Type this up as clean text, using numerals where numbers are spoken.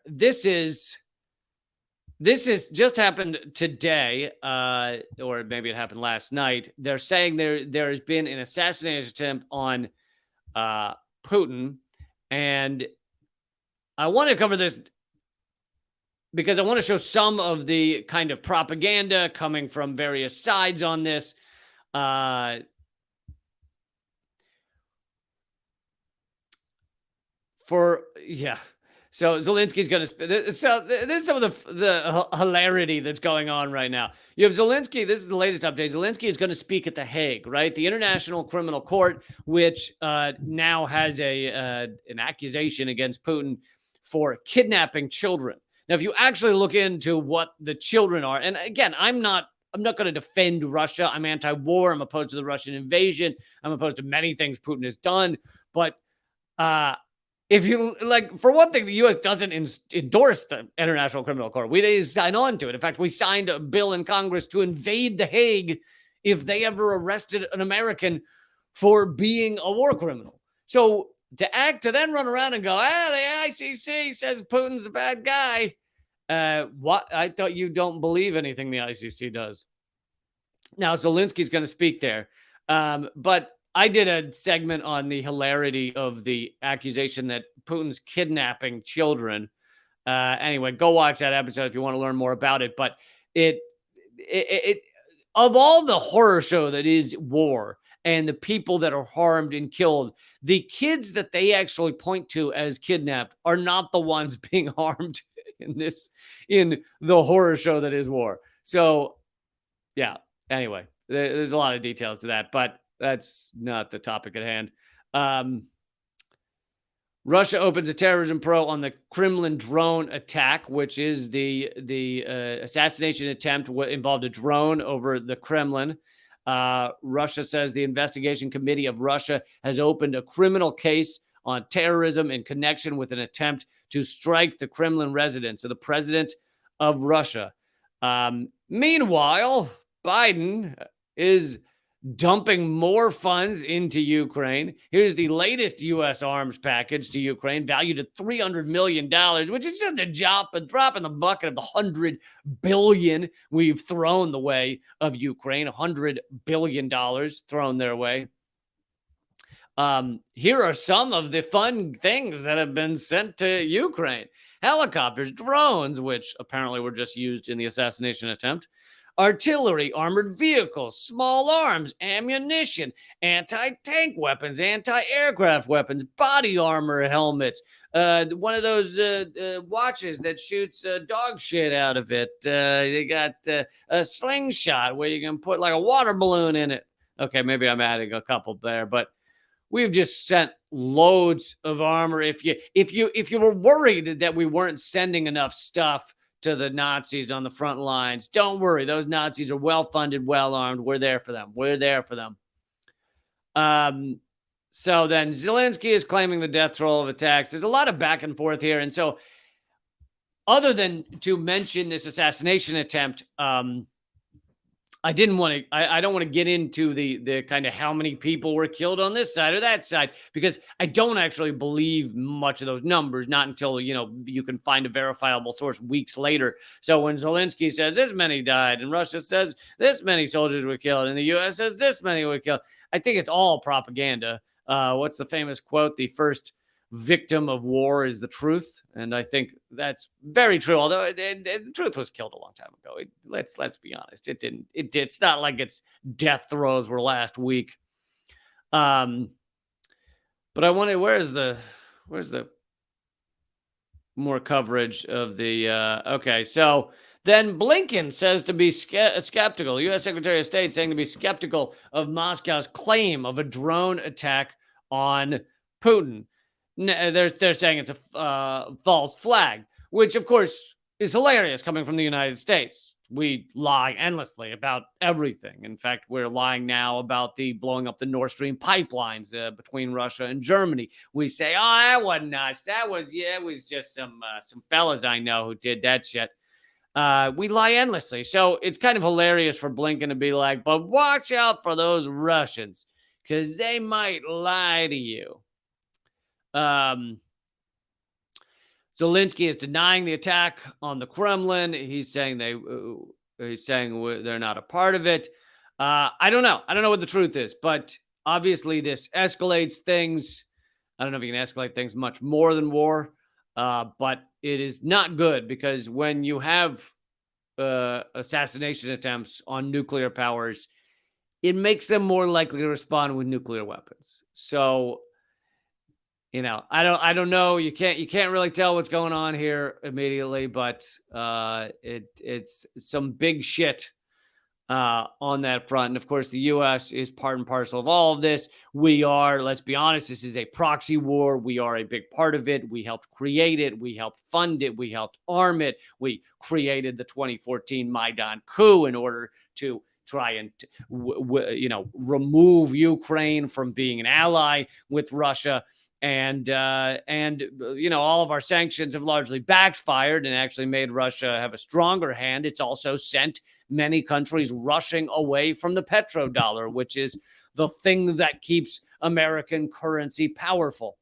this is just happened today, or maybe it happened last night. They're saying there has been an assassination attempt on Putin, and I want to cover this because I want to show some of the kind of propaganda coming from various sides on this. So Zelensky's going to. So this is some of the hilarity that's going on right now. You have Zelensky. This is the latest update. Zelensky is going to speak at The Hague, right? The International Criminal Court, which now has an accusation against Putin for kidnapping children. Now, if you actually look into what the children are, and again, I'm not going to defend Russia. I'm anti-war. I'm opposed to the Russian invasion. I'm opposed to many things Putin has done. But if you like, for one thing, the U.S. doesn't endorse the International Criminal Court. We didn't sign on to it. In fact, we signed a bill in Congress to invade The Hague if they ever arrested an American for being a war criminal. So to then run around and go, the ICC says Putin's a bad guy. What? I thought you don't believe anything the ICC does. Now, Zelensky's going to speak there. But I did a segment on the hilarity of the accusation that Putin's kidnapping children. Anyway, go watch that episode if you want to learn more about it. But it of all the horror show that is war and the people that are harmed and killed, the kids that they actually point to as kidnapped are not the ones being harmed in the horror show that is war. So, yeah. Anyway, there's a lot of details to that, but that's not the topic at hand. Russia opens a terrorism probe on the Kremlin drone attack, which is the assassination attempt involved a drone over the Kremlin. Russia says the investigation committee of Russia has opened a criminal case on terrorism in connection with an attempt to strike the Kremlin residence of the president of Russia. Meanwhile, Biden is dumping more funds into Ukraine. Here's the latest U.S. arms package to Ukraine, valued at $300 million, which is just a drop in the bucket of the $100 billion we've thrown the way of Ukraine. $100 billion thrown their way. Here are some of the fun things that have been sent to Ukraine. Helicopters, drones, which apparently were just used in the assassination attempt, artillery, armored vehicles, small arms, ammunition, anti-tank weapons, anti-aircraft weapons, body armor helmets, one of those watches that shoots dog shit out of it. They got a slingshot where you can put like a water balloon in it. Okay, maybe I'm adding a couple there, but we've just sent loads of armor. If you were worried that we weren't sending enough stuff to the Nazis on the front lines, don't worry. Those Nazis are well-funded, well-armed. We're there for them. So then Zelensky is claiming the death toll of attacks. There's a lot of back and forth here. And so other than to mention this assassination attempt, I don't want to get into the kind of how many people were killed on this side or that side, because I don't actually believe much of those numbers, not until, you can find a verifiable source weeks later. So when Zelensky says this many died and Russia says this many soldiers were killed and the U.S. says this many were killed, I think it's all propaganda. What's the famous quote? The first victim of war is the truth. And I think that's very true. Although the truth was killed a long time ago. Let's be honest. It's not like its death throes were last week. But I wonder, where's the more coverage of the, okay. So then Blinken says to be skeptical. U.S. Secretary of State saying to be skeptical of Moscow's claim of a drone attack on Putin. They're saying it's a false flag, which, of course, is hilarious coming from the United States. We lie endlessly about everything. In fact, we're lying now about the blowing up the Nord Stream pipelines between Russia and Germany. We say, that wasn't us. It was just some fellas I know who did that shit. We lie endlessly. So it's kind of hilarious for Blinken to be like, but watch out for those Russians, because they might lie to you. Zelensky is denying the attack on the Kremlin. He's saying they're not a part of it. I don't know. I don't know what the truth is, but obviously this escalates things. I don't know if you can escalate things much more than war, but it is not good because when you have assassination attempts on nuclear powers, it makes them more likely to respond with nuclear weapons. So, I don't know. You can't really tell what's going on here immediately, but it's some big shit on that front. And of course, the U.S. is part and parcel of all of this. We are, let's be honest, this is a proxy war. We are a big part of it. We helped create it. We helped fund it. We helped arm it. We created the 2014 Maidan coup in order to try and, remove Ukraine from being an ally with Russia. And all of our sanctions have largely backfired and actually made Russia have a stronger hand. It's also sent many countries rushing away from the petrodollar, which is the thing that keeps American currency powerful.